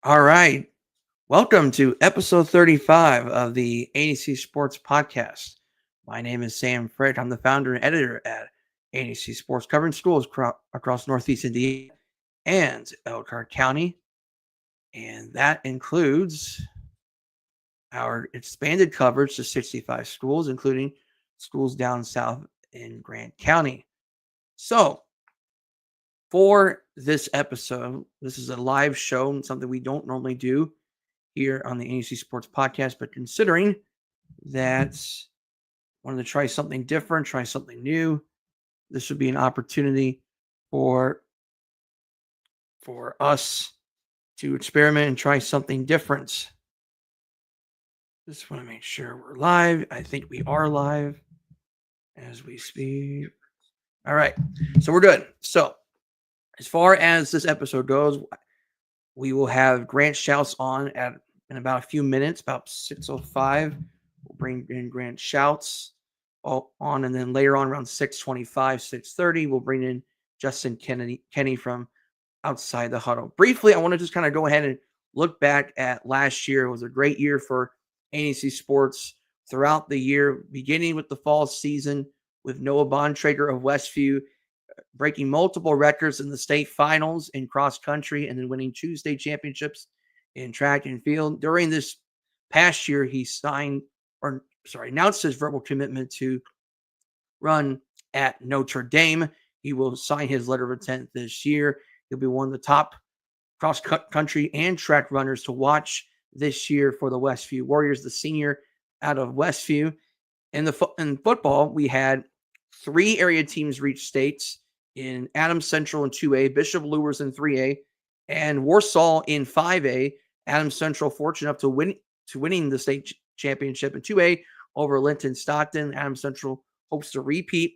All right. Welcome to episode 35 of the ANEC Sports Podcast. My name is Sam Fred. I'm the founder and editor at ANEC Sports, covering schools across Northeast Indiana and Elkhart County. And that includes our expanded coverage to 65 schools, including schools down south in Grant County. So, for this episode, this is a live show, something we don't normally do here on the ANEC Sports Podcast, but considering that wanted to try something different, try something new, this would be an opportunity for us to experiment and try something different. Just want to make sure we're live. I think we are live as we speak. All right, so we're good. So as far as this episode goes, we will have Grant Shouts on in about a few minutes, about 6:05. We'll bring in Grant Shouts on, and then later on around 6:25, 6:30, we'll bring in Justin Kenny from outside the huddle. Briefly, I want to just kind of go ahead and look back at last year. It was a great year for ANEC Sports throughout the year, beginning with the fall season with Noah Bontrager of Westview breaking multiple records in the state finals in cross country and then winning two state championships in track and field. During this past year, he announced his verbal commitment to run at Notre Dame. He will sign his letter of intent this year. He'll be one of the top cross country and track runners to watch this year for the Westview Warriors, the senior out of Westview. In football, we had three area teams reach states in Adams Central in 2A, Bishop Lewis in 3A, and Warsaw in 5A. Adams Central fortunate enough to winning the state championship in 2A over Linton Stockton. Adams Central hopes to repeat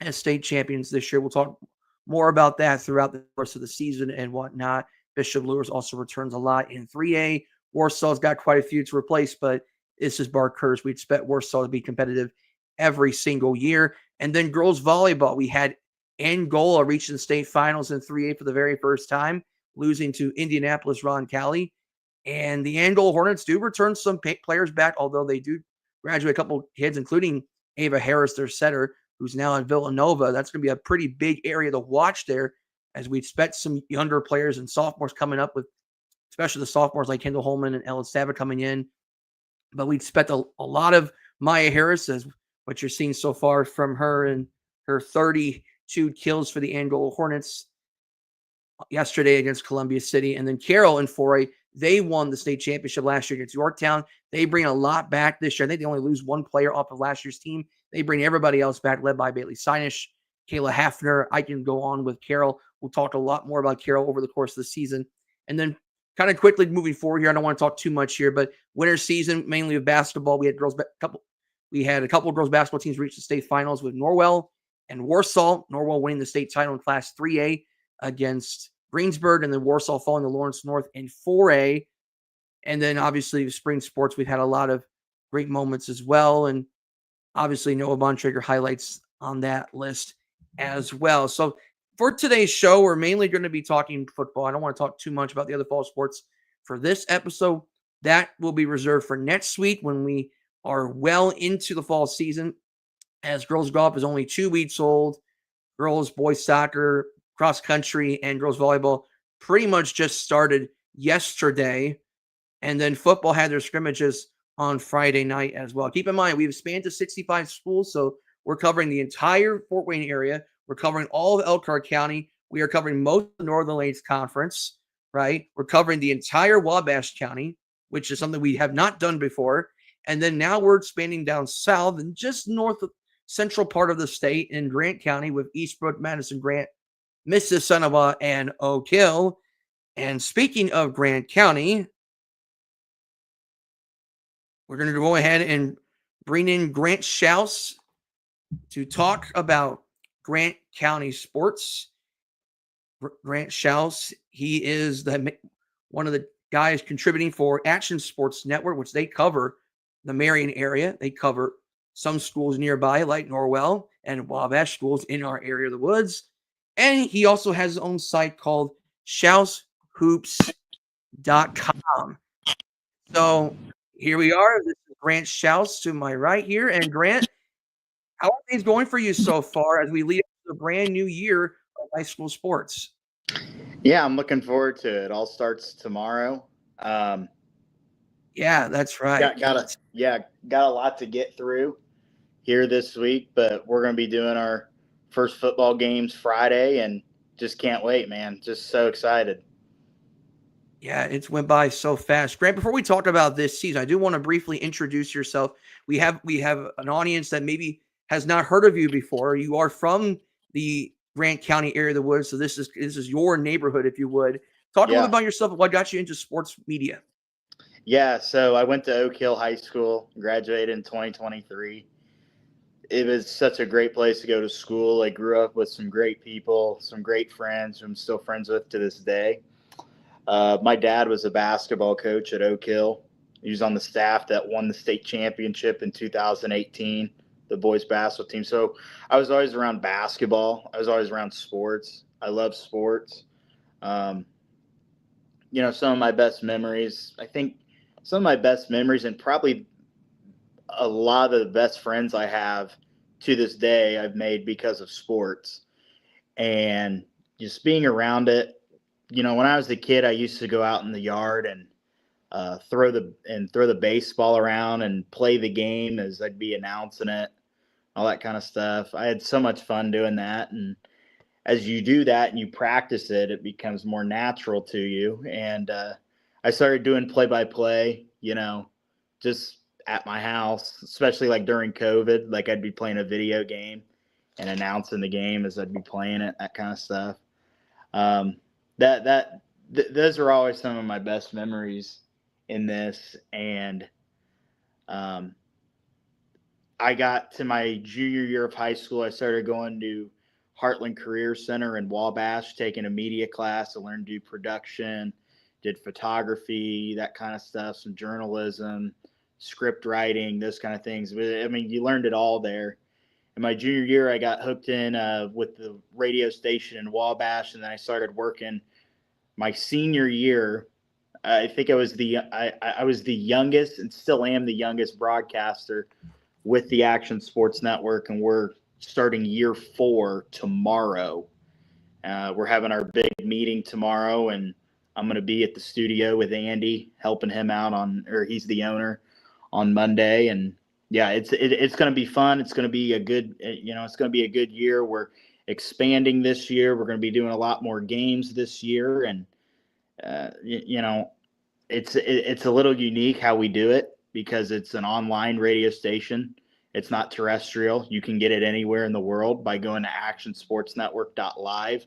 as state champions this year. We'll talk more about that throughout the course of the season and whatnot. Bishop Lewis also returns a lot in 3A. Warsaw's got quite a few to replace, but this is bar curse. We expect Warsaw to be competitive every single year. And then girls volleyball, we had Angola reaching the state finals in 3A for the very first time, losing to Indianapolis Ron Cali. And the Angola Hornets do return some players back, although they do graduate a couple kids, including Ava Harris, their setter, who's now in Villanova. That's going to be a pretty big area to watch there, as we expect some younger players and sophomores coming up with, especially the sophomores like Kendall Holman and Ellen Stava coming in. But we expect a lot of Maya Harris, as what you're seeing so far from her and her 32 kills for the Angola Hornets yesterday against Columbia City. And then Carroll in 4A, they won the state championship last year against Yorktown. They bring a lot back this year. I think they only lose one player off of last year's team. They bring everybody else back, led by Bailey Sinesh, Kayla Hafner. I can go on with Carroll. We'll talk a lot more about Carroll over the course of the season. And then kind of quickly moving forward here, I don't want to talk too much here, but winter season, mainly of basketball. We had a couple of girls basketball teams reach the state finals with Norwell and Warsaw. Norwell winning the state title in Class 3A against Greensburg, and then Warsaw falling to Lawrence North in 4A. And then obviously spring sports, we've had a lot of great moments as well. And obviously Noah Bontrager highlights on that list as well. So for today's show, we're mainly going to be talking football. I don't want to talk too much about the other fall sports for this episode. That will be reserved for next week when we are well into the fall season, as girls golf is only 2 weeks old. Girls, boys soccer, cross country, and girls volleyball pretty much just started yesterday. And then football had their scrimmages on Friday night as well. Keep in mind, we've expanded to 65 schools, so we're covering the entire Fort Wayne area. We're covering all of Elkhart County. We are covering most of the Northern Lakes Conference, right? We're covering the entire Wabash County, which is something we have not done before. And then now we're expanding down south and just north of central part of the state in Grant County with Eastbrook, Madison, Grant, Mississauga, and Oak Hill. And speaking of Grant County, we're going to go ahead and bring in Grant Shouts to talk about Grant County sports. Grant Shouts, he is one of the guys contributing for Action Sports Network, which they cover the Marion area. They cover some schools nearby like Norwell and Wabash schools in our area of the woods. And he also has his own site called shoutshoops.com. So here we are. This is Grant Shouts to my right here. And Grant, how are things going for you so far as we lead up to the brand new year of high school sports? Yeah, I'm looking forward to it. It all starts tomorrow. Um, Yeah, that's right. got a lot to get through here this week, but we're going to be doing our first football games Friday, and just can't wait, man. Just so excited. Yeah, it's went by so fast. Grant, before we talk about this season, I do want to briefly introduce yourself. We have an audience that maybe has not heard of you before. You are from the Grant County area of the woods, so this is your neighborhood, if you would. Talk a little bit Yeah, about yourself and what got you into sports media. yeah. So I went to Oak Hill High School, graduated in 2023. It was such a great place to go to school. I grew up with some great people, some great friends who I'm still friends with to this day. My dad was a basketball coach at Oak Hill. He was on the staff that won the state championship in 2018, the boys basketball team. So I was always around basketball. I was always around sports. I love sports. Um, some of my best memories, I think some of my best memories, and probably a lot of the best friends I have to this day, I've made because of sports and just being around it. When I was a kid, I used to go out in the yard and throw the baseball around and play the game as I'd be announcing it, all that kind of stuff. I had so much fun doing that, and as you do that and you practice it, it becomes more natural to you. And I started doing play by play, just at my house, especially like during COVID. Like I'd be playing a video game and announcing the game as I'd be playing it, that kind of stuff. Um, those are always some of my best memories in this. And um, I got to my junior year of high school. I started going to Heartland Career Center in Wabash, taking a media class. I learned to do production, did photography, that kind of stuff, some journalism, script writing, those kind of things. I mean, you learned it all there. In my junior year, I got hooked in with the radio station in Wabash, and then I started working my senior year. I think I was the youngest and still am the youngest broadcaster with the Action Sports Network, and we're starting year 4 tomorrow. We're having our big meeting tomorrow, and I'm going to be at the studio with Andy, helping him out he's the owner, on Monday. And yeah, it's going to be fun. It's going to be it's going to be a good year. We're expanding this year. We're going to be doing a lot more games this year, and uh, you know, it's a little unique how we do it because it's an online radio station. It's not terrestrial. You can get it anywhere in the world by going to actionsportsnetwork.live.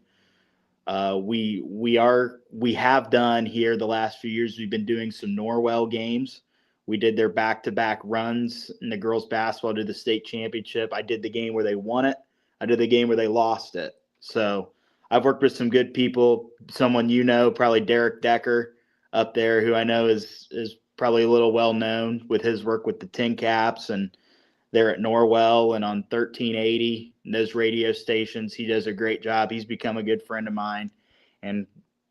We have done here the last few years. We've been doing some Norwell games. We did their back-to-back runs in the girls basketball to the state championship. I did the game where they won it. I did the game where they lost it. So I've worked with some good people. Someone probably Derek Decker up there, who I know is probably a little well known with his work with the Tin Caps, and they're at Norwell and on 1380 and those radio stations. He does a great job. He's become a good friend of mine, and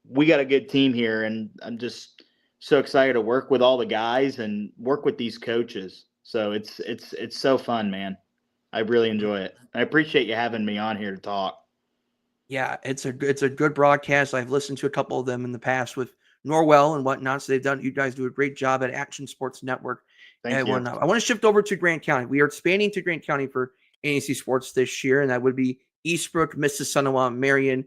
we got a good team here. And I'm just so excited to work with all the guys and work with these coaches. So it's so fun, man. I really enjoy it. I appreciate you having me on here to talk. Yeah, it's a good broadcast. I've listened to a couple of them in the past with Norwell and whatnot. So you guys do a great job at Action Sports Network Thank and you. whatnot. I want to shift over to Grant County. We are expanding to Grant County for ANEC Sports this year, and that would be Eastbrook, Mississauga, Marion,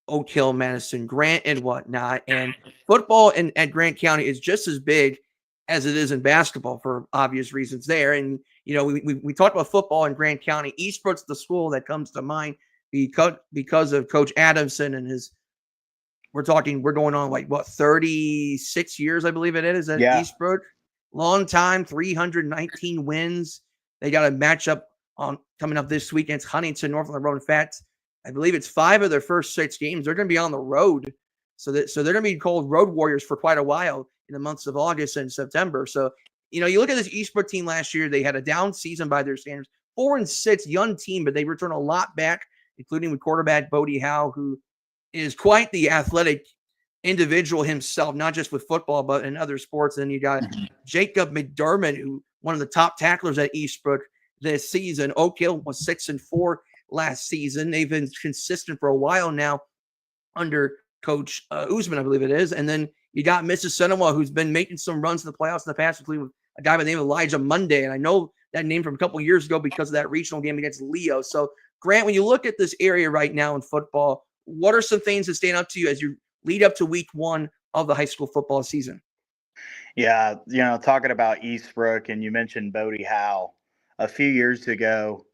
Oak Hill, Madison, Grant, and whatnot. And football at Grant County is just as big as it is in basketball for obvious reasons there. And, we talked about football in Grant County. Eastbrook's the school that comes to mind because of Coach Adamson and we're going on like 36 years, I believe it is at Yeah. Eastbrook. Long time, 319 wins. They got a matchup coming up this week against Huntington, Northland Road. In fact, I believe it's 5 of their first 6 games. They're going to be on the road. So they're going to be called Road Warriors for quite a while in the months of August and September. So, you look at this Eastbrook team last year, they had a down season by their standards, 4-6, young team, but they return a lot back, including with quarterback Bodie Howe, who is quite the athletic individual himself, not just with football, but in other sports. And you got Jacob McDermott, who one of the top tacklers at Eastbrook this season. Oak Hill was 6-4 last season. They've been consistent for a while now under Coach Usman, I believe it is. And then you got Mrs. Senewa, who's been making some runs in the playoffs in the past, including a guy by the name of Elijah Monday. And I know that name from a couple of years ago because of that regional game against Leo. So, Grant, when you look at this area right now in football, what are some things that stand out to you as you lead up to week 1 of the high school football season? Yeah, talking about Eastbrook, and you mentioned Bodie Howe. A few years ago,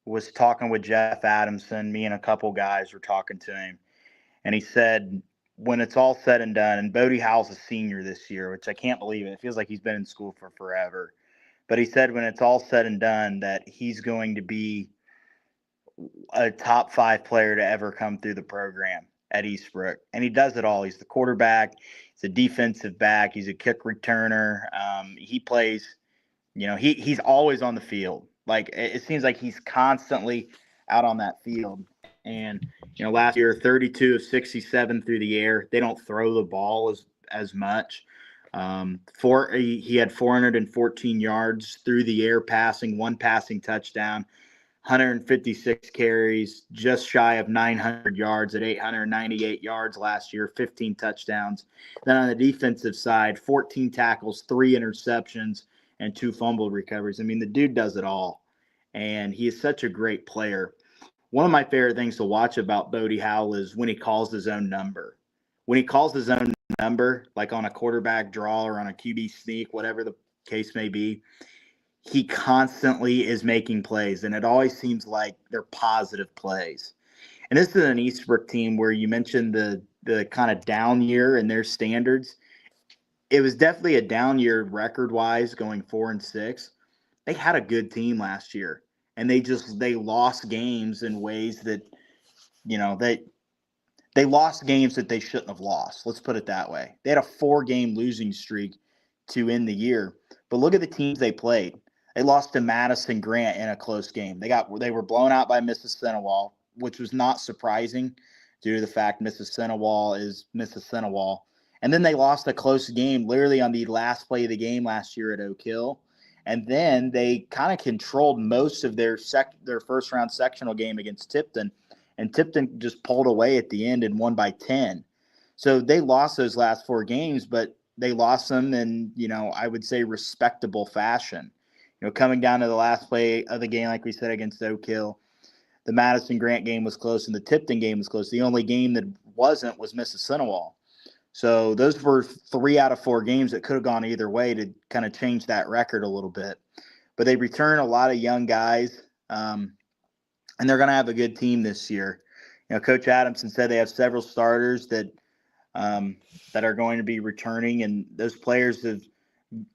was talking with Jeff Adamson. Me and a couple guys were talking to him, and he said, when it's all said and done, and Bodie Howe's a senior this year, which I can't believe it. It feels like he's been in school for forever. But he said when it's all said and done that he's going to be a top 5 player to ever come through the program at Eastbrook. And he does it all. He's the quarterback. He's a defensive back. He's a kick returner. He plays, he's always on the field. Like, it seems like he's constantly out on that field. And, last year, 32 of 67 through the air. They don't throw the ball as much. He had 414 yards through the air passing, 1 passing touchdown, 156 carries, just shy of 900 yards at 898 yards last year, 15 touchdowns. Then on the defensive side, 14 tackles, 3 interceptions, and 2 fumble recoveries. I mean, the dude does it all, and he is such a great player. One of my favorite things to watch about Bodie Howell is when he calls his own number. When he calls his own number, like on a quarterback draw or on a QB sneak, whatever the case may be, he constantly is making plays, and it always seems like they're positive plays. And this is an Eastbrook team where you mentioned the kind of down year in their standards. It was definitely a down year record-wise, going 4-6. They had a good team last year, and they lost games in ways that, they lost games that they shouldn't have lost. Let's put it that way. They had a 4-game losing streak to end the year. But look at the teams they played. They lost to Madison Grant in a close game. They were blown out by Mrs. Senewal, which was not surprising due to the fact Mrs. Senewal is Mrs. Senewal. And then they lost a close game literally on the last play of the game last year at Oak Hill. And then they kind of controlled most of their first-round sectional game against Tipton. And Tipton just pulled away at the end and won by 10. So they lost those last 4 games, but they lost them in, I would say respectable fashion. Coming down to the last play of the game, like we said, against Oak Hill, the Madison Grant game was close and the Tipton game was close. The only game that wasn't was Mrs. Senewal. So those were 3 out of 4 games that could have gone either way to kind of change that record a little bit. But they return a lot of young guys, and they're going to have a good team this year. Coach Adamson said they have several starters that are going to be returning, and those players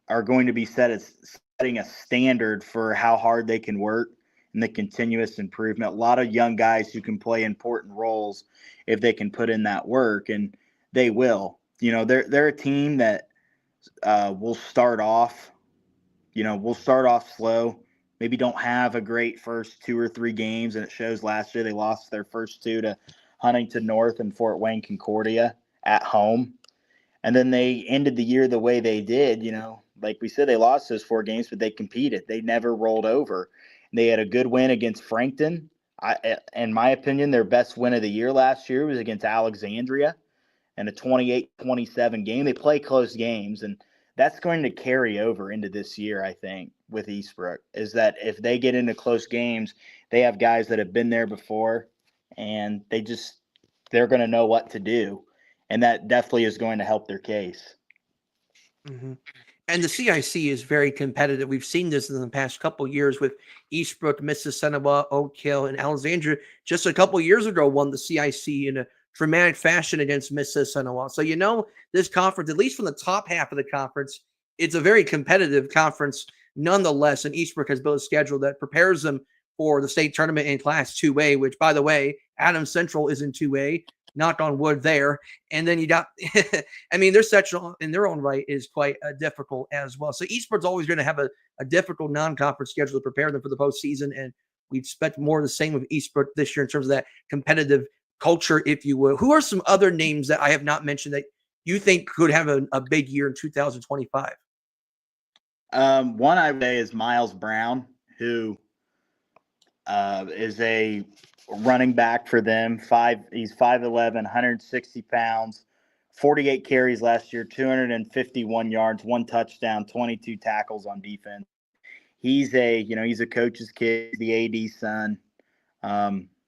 are going to be setting a standard for how hard they can work and the continuous improvement. A lot of young guys who can play important roles if they can put in that work, and they will. They're a team that will start off slow, maybe don't have a great first 2 or 3 games, and it shows last year they lost their first 2 to Huntington North and Fort Wayne Concordia at home. And then they ended the year the way they did. Like we said, they lost those 4 games, but they competed. They never rolled over. They had a good win against Frankton. In my opinion, their best win of the year last year was against Alexandria in a 28-27 game. They play close games, and that's going to carry over into this year, I think, with Eastbrook, is that if they get into close games, they have guys that have been there before, and they're going to know what to do. And that definitely is going to help their case. Mm-hmm. And the CIC is very competitive. We've seen this in the past couple of years with Eastbrook, Mrs. Senewal, Oak Hill, and Alexandria. Just a couple of years ago, won the CIC in a dramatic fashion against Mrs. Senewal. So this conference, at least from the top half of the conference, it's a very competitive conference nonetheless. And Eastbrook has built a schedule that prepares them for the state tournament in Class 2A, which, by the way, Adams Central is in 2A. Knock on wood there. And then you got, their section in their own right is quite difficult as well. So Eastbrook's always going to have a difficult non-conference schedule to prepare them for the postseason. And we expect more of the same with Eastbrook this year in terms of that competitive culture, if you will. Who are some other names that I have not mentioned that you think could have a big year in 2025? One I would say is Miles Brown, who is a running back for them. He's 5'11", 160 pounds, 48 carries last year, 251 yards, 1 touchdown, 22 tackles on defense. He's a coach's kid, the AD's son.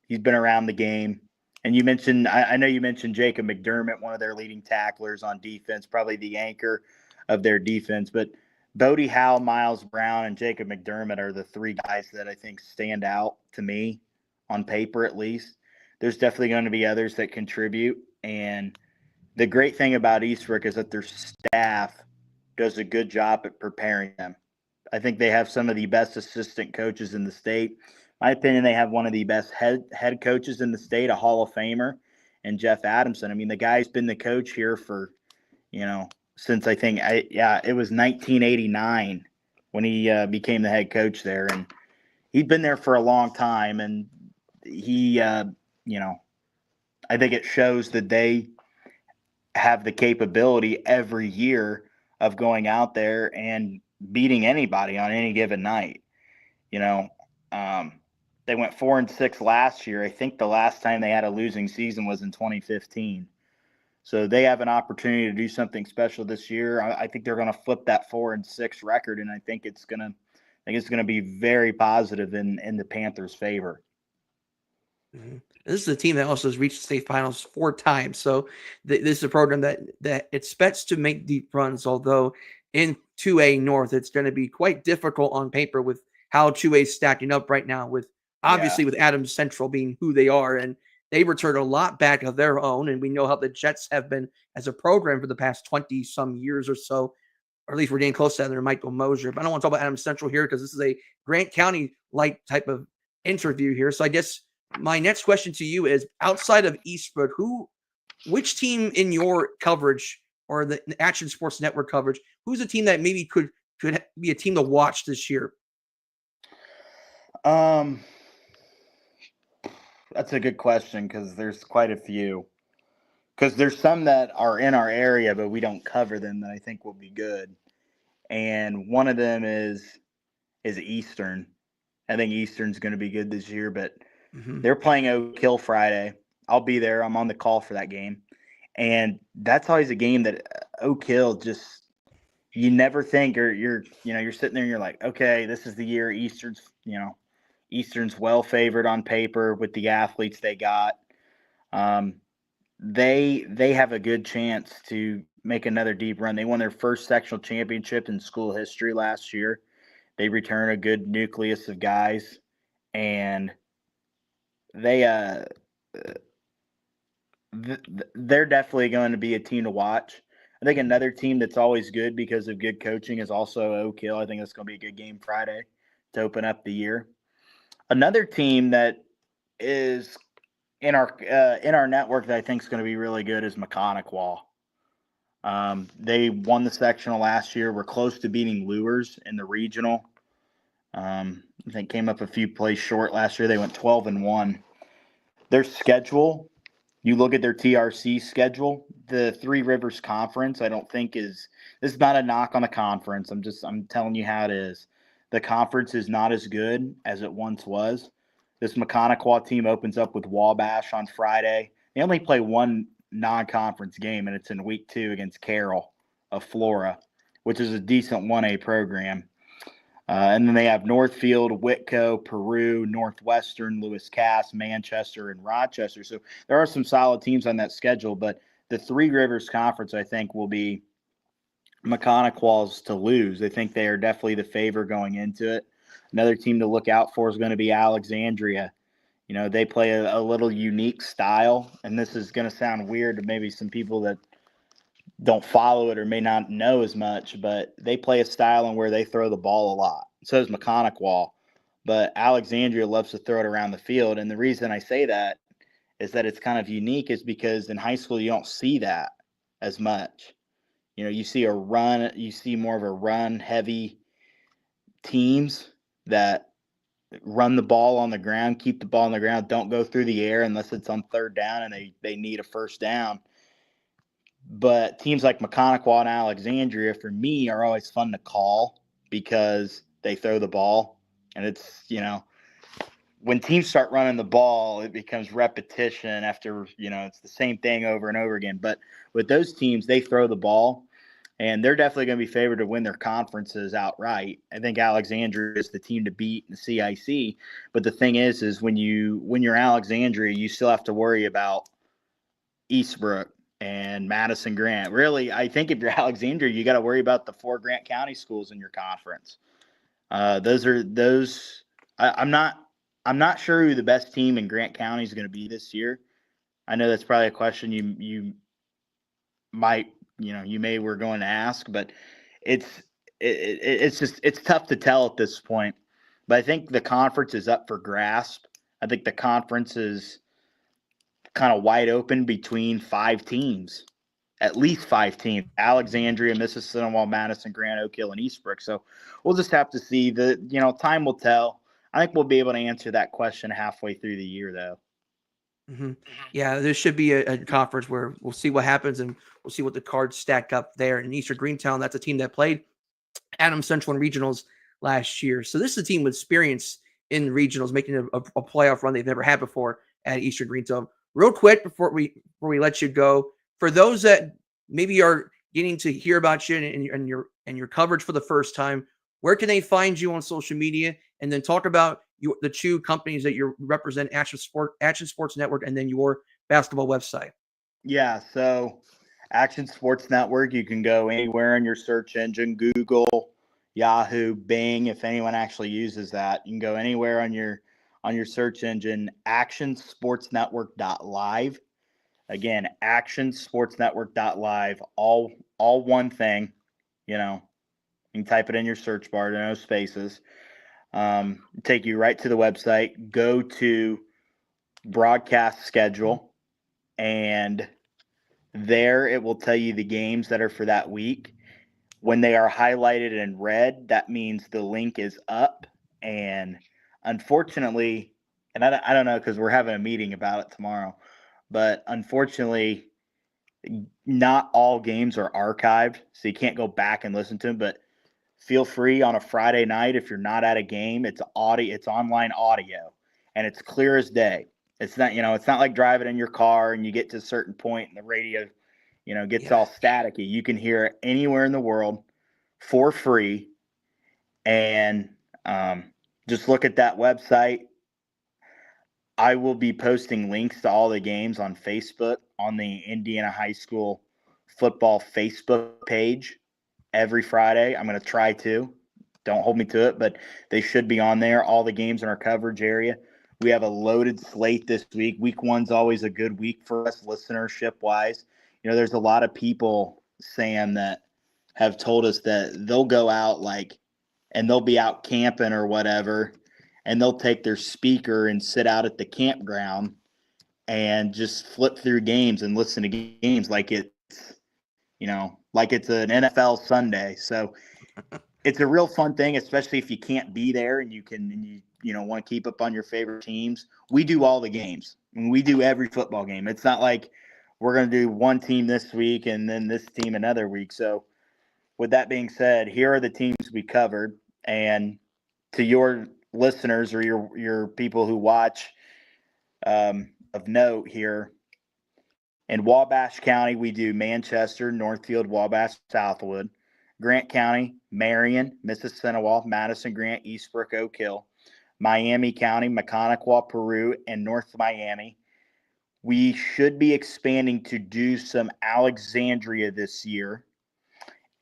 He's been around the game. And you mentioned, I know you mentioned Jacob McDermott, one of their leading tacklers on defense, probably the anchor of their defense. But Bodie Howell, Miles Brown, and Jacob McDermott are the 3 guys that I think stand out to me on paper, at least. There's definitely going to be others that contribute. And the great thing about Eastbrook is that their staff does a good job at preparing them. I think they have some of the best assistant coaches in the state. My opinion, they have one of the best head coaches in the state, a Hall of Famer, and Jeff Adamson. I mean, the guy's been the coach here for, since it was 1989 when he became the head coach there, and he'd been there for a long time. And he, I think it shows that they have the capability every year of going out there and beating anybody on any given night. They went 4-6 last year. I think the last time they had a losing season was in 2015. So they have an opportunity to do something special this year. I think they're going to flip that 4-6 record, and I think it's going to be very positive in the Panthers' favor. Mm-hmm. This is a team that also has reached state finals 4 times. So this is a program that expects to make deep runs, although in 2A North, it's going to be quite difficult on paper with how 2A is stacking up right now, with obviously with Adams Central being who they are. And they returned a lot back of their own. And we know how the Jets have been as a program for the past 20 some years or so, or at least we're getting close to that under Michael Mosier. But I don't want to talk about Adams Central here because this is a Grant County-like type of interview here. So I guess my next question to you is, outside of Eastbrook, which team in your coverage or the Action Sports Network coverage, who's a team that maybe could be a team to watch this year? That's a good question because there's quite a few. Because there's some that are in our area, but we don't cover them that I think will be good. And one of them is Eastern. I think Eastern's going to be good this year, but they're playing Oak Hill Friday. I'll be there. I'm on the call for that game. And that's always a game that Oak Hill just, you never think, or you're sitting there and you're like, okay, this is the year Eastern's well favored on paper with the athletes they got. They have a good chance to make another deep run. They won their first sectional championship in school history last year. They return a good nucleus of guys, and they're definitely going to be a team to watch. I think another team that's always good because of good coaching is also Oak Hill. I think that's going to be a good game Friday to open up the year. Another team that is in our network that I think is going to be really good is Mechanic-Wall. They won the sectional last year. We're close to beating Lures in the regional. I think came up a few plays short last year. They went 12-1. Their schedule, you look at their TRC schedule, the Three Rivers Conference, I don't think this is not a knock on the conference. I'm telling you how it is. The conference is not as good as it once was. This Mechanic-Wall team opens up with Wabash on Friday. They only play one non-conference game, and it's in week 2 against Carroll of Flora, which is a decent 1A program. And then they have Northfield, Whitco, Peru, Northwestern, Lewis Cass, Manchester, and Rochester. So there are some solid teams on that schedule, but the Three Rivers Conference, I think, will be Mechanic-Wall's to lose. I think they are definitely the favor going into it. Another team to look out for is going to be Alexandria. They play a little unique style, and this is going to sound weird to maybe some people that don't follow it or may not know as much, but they play a style in where they throw the ball a lot. So does Mechanic-Wall. But Alexandria loves to throw it around the field. And the reason I say that is that it's kind of unique is because in high school, you don't see that as much. You see more of a run heavy teams that run the ball on the ground, keep the ball on the ground, don't go through the air unless it's on 3rd down and they need a 1st down. But teams like McConaughey and Alexandria, for me, are always fun to call because they throw the ball. And it's, when teams start running the ball, it becomes repetition after, it's the same thing over and over again. But with those teams, they throw the ball, and they're definitely going to be favored to win their conferences outright. I think Alexandria is the team to beat in the CIC. But the thing is when you're Alexandria, you still have to worry about Eastbrook and Madison Grant. Really, I think if you're Alexandria, you got to worry about the 4 Grant County schools in your conference. Those. I'm not sure who the best team in Grant County is going to be this year. I know that's probably a question you might were going to ask, but it's tough to tell at this point. But I think the conference is up for grasp. I think the conference is kind of wide open between 5 teams, at least 5 teams: Alexandria, Mississippi, Madison, Grant, Oak Hill, and Eastbrook. So we'll just have to see. Time will tell. I think we'll be able to answer that question halfway through the year, though. Mm-hmm. Yeah, there should be a conference where we'll see what happens, and we'll see what the cards stack up there. In Eastern Greentown, that's a team that played Adams Central in regionals last year. So this is a team with experience in regionals, making a playoff run they've never had before at Eastern Greentown. Real quick before we let you go, for those that maybe are getting to hear about you and your coverage for the first time, where can they find you on social media? And then talk about the 2 companies that you represent, Action Sports Network, and then your basketball website. Yeah, so Action Sports Network, you can go anywhere in your search engine: Google, Yahoo, Bing. If anyone actually uses that, you can go anywhere on your search engine. actionsportsnetwork.live. Again, actionsportsnetwork.live. All one thing. You can type it in your search bar. No spaces. Take you right to the website. Go to broadcast schedule, and there it will tell you the games that are for that week. When they are highlighted in red, that means the link is up. And unfortunately, and I don't know, because we're having a meeting about it tomorrow, but unfortunately, not all games are archived, so you can't go back and listen to them. But feel free on a Friday night, if you're not at a game, it's online audio, and it's clear as day. It's not like driving in your car and you get to a certain point and the radio, gets all staticky. You can hear it anywhere in the world for free. And just look at that website. I will be posting links to all the games on Facebook, on the Indiana High School football Facebook page every Friday. I'm going to try to. Don't hold me to it, but they should be on there. All the games in our coverage area. We have a loaded slate this week. Week 1's always a good week for us, listenership-wise. There's a lot of people, Sam, that have told us that they'll go out and they'll be out camping or whatever, and they'll take their speaker and sit out at the campground and just flip through games and listen to games like it's an NFL Sunday. So it's a real fun thing, especially if you can't be there and you want to keep up on your favorite teams. We do all the games. We do every football game. It's not like we're going to do one team this week and then this team another week. So with that being said, here are the teams we covered. And to your listeners or your people who watch, of note here, in Wabash County, we do Manchester, Northfield, Wabash, Southwood. Grant County, Marion, Mississinawa, Madison, Grant, Eastbrook, Oak Hill. Miami County, McConaughey, Peru, and North Miami. We should be expanding to do some Alexandria this year.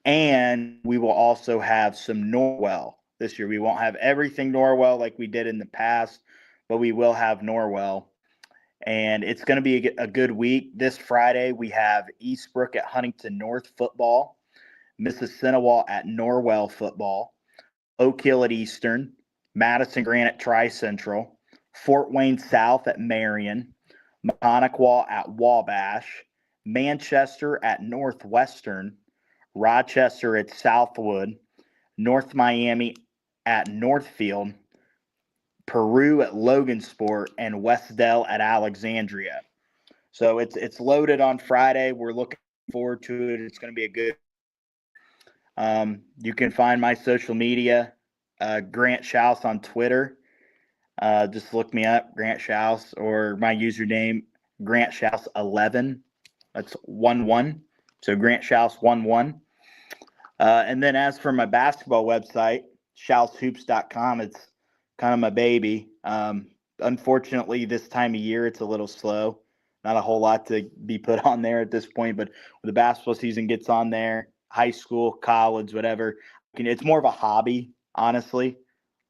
And we will also have some Norwell this year. We won't have everything Norwell like we did in the past, but we will have Norwell. And it's going to be a good week. This Friday, we have Eastbrook at Huntington North football, Mississinawa at Norwell football, Oak Hill at Eastern, Madison Grant at Tri-Central, Fort Wayne South at Marion, Maconaquah at Wabash, Manchester at Northwestern, Rochester at Southwood, North Miami at Northfield, Peru at Logansport, and Westdale at Alexandria. So it's loaded on Friday. We're looking forward to it. It's going to be a good. You can find my social media, Grant Schaus on Twitter. Just look me up, Grant Schaus, or my username, Grant Schaus 11. That's 11. So Grant Schaus 11. And then as for my basketball website, SchausHoops.com, it's kind of my baby. Unfortunately, this time of year, it's a little slow. Not a whole lot to be put on there at this point, but when the basketball season gets on there, high school, college, whatever, it's more of a hobby, honestly.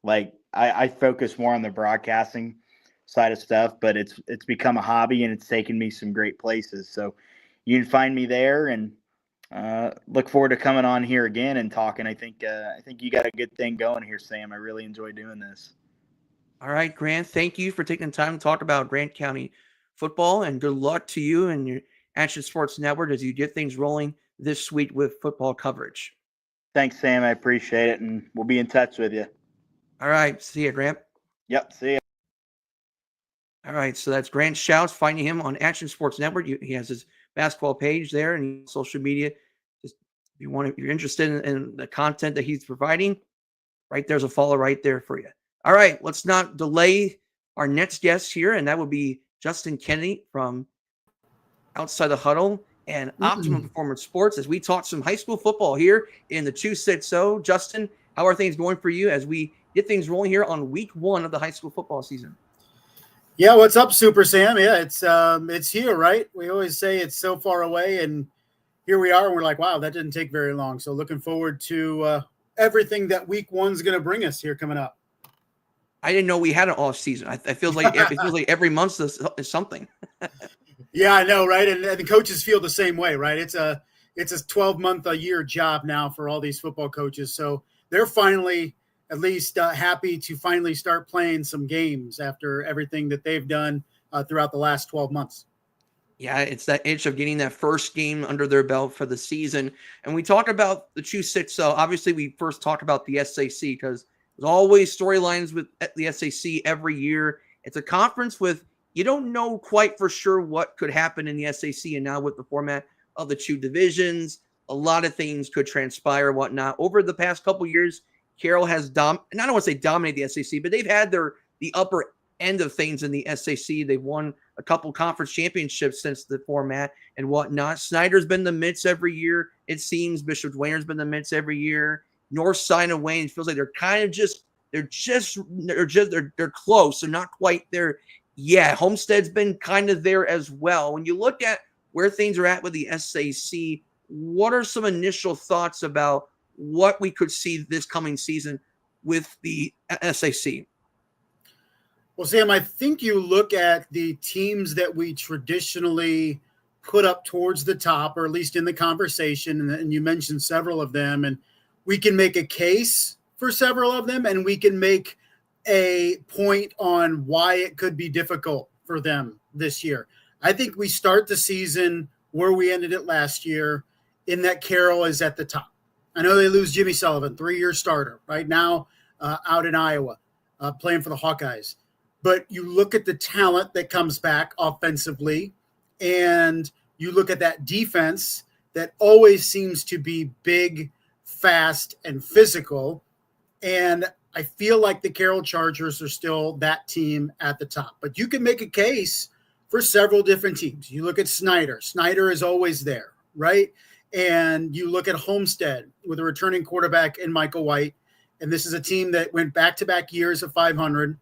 Like I focus more on the broadcasting side of stuff, but it's become a hobby and it's taken me some great places. So you can find me there, and look forward to coming on here again and talking. I think you got a good thing going here, Sam. I really enjoy doing this. All right, Grant, thank you for taking the time to talk about Grant County football, and good luck to you and your Action Sports Network as you get things rolling this week with football coverage. Thanks, Sam. I appreciate it, and we'll be in touch with you. All right, see you, Grant. Yep, see you. All right, so that's Grant Schaus. Finding him on Action Sports Network. He has his basketball page there and social media. Just if you're interested in the content that he's providing, right there's a follow right there for you. All right, let's not delay our next guest here, and that would be Justin Kennedy from Outside the Huddle and Optimum Performance Sports as we talk some high school football here in the 260. Justin, how are things going for you as we get things rolling here on week 1 of the high school football season? Yeah, what's up, Super Sam? Yeah, it's here, right? We always say it's so far away, and here we are, and we're like, wow, that didn't take very long. So looking forward to everything that week 1's going to bring us here coming up. I didn't know we had an off season. It feels like every month is something. Yeah, I know, right? And the coaches feel the same way, right? It's a 12-month a year job now for all these football coaches. So they're finally at least happy to finally start playing some games after everything that they've done throughout the last 12 months. Yeah, it's that itch of getting that first game under their belt for the season. And we talk about the 2-6. So obviously we first talked about the SAC because there's always storylines with the SAC every year. It's a conference with, you don't know quite for sure what could happen in the SAC. And now with the format of the 2 divisions, a lot of things could transpire, whatnot. Over the past couple years, Carroll has and I don't want to say dominate the SAC, but they've had the upper end of things in the SAC. They've won a couple conference championships since the format and whatnot. Snyder's been the midst every year. It seems Bishop Dwayner's been the midst every year. North Side of Wayne feels like they're kind of they're close. They're not quite there. Yeah, Homestead's been kind of there as well. When you look at where things are at with the SAC, what are some initial thoughts about what we could see this coming season with the SAC? Well, Sam, I think you look at the teams that we traditionally put up towards the top, or at least in the conversation, and you mentioned several of them, and we can make a case for several of them, and we can make a point on why it could be difficult for them this year. I think we start the season where we ended it last year, in that Carroll is at the top. I know they lose Jimmy Sullivan, 3-year starter, right now out in Iowa, playing for the Hawkeyes. But you look at the talent that comes back offensively, and you look at that defense that always seems to be big, fast, and physical. And I feel like the Carroll Chargers are still that team at the top. But you can make a case for several different teams. You look at Snyder. Snyder is always there, right? And you look at Homestead with a returning quarterback in Michael White. And this is a team that went back-to-back years of 500.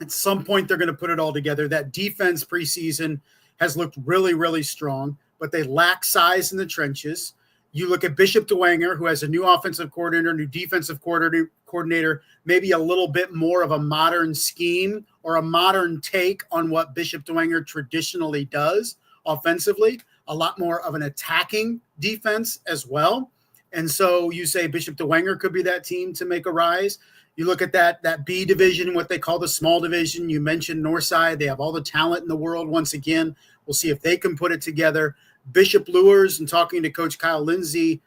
At some point, they're going to put it all together. That defense preseason has looked really, really strong, but they lack size in the trenches. You look at Bishop Dwenger, who has a new offensive coordinator, new defensive coordinator, maybe a little bit more of a modern scheme or a modern take on what Bishop Dwenger traditionally does offensively, a lot more of an attacking defense as well. And so you say Bishop Dwenger could be that team to make a rise. You look at that B division, what they call the small division. You mentioned Northside. They have all the talent in the world once again. We'll see if they can put it together. Bishop Luers, and talking to Coach Kyle Lindsay,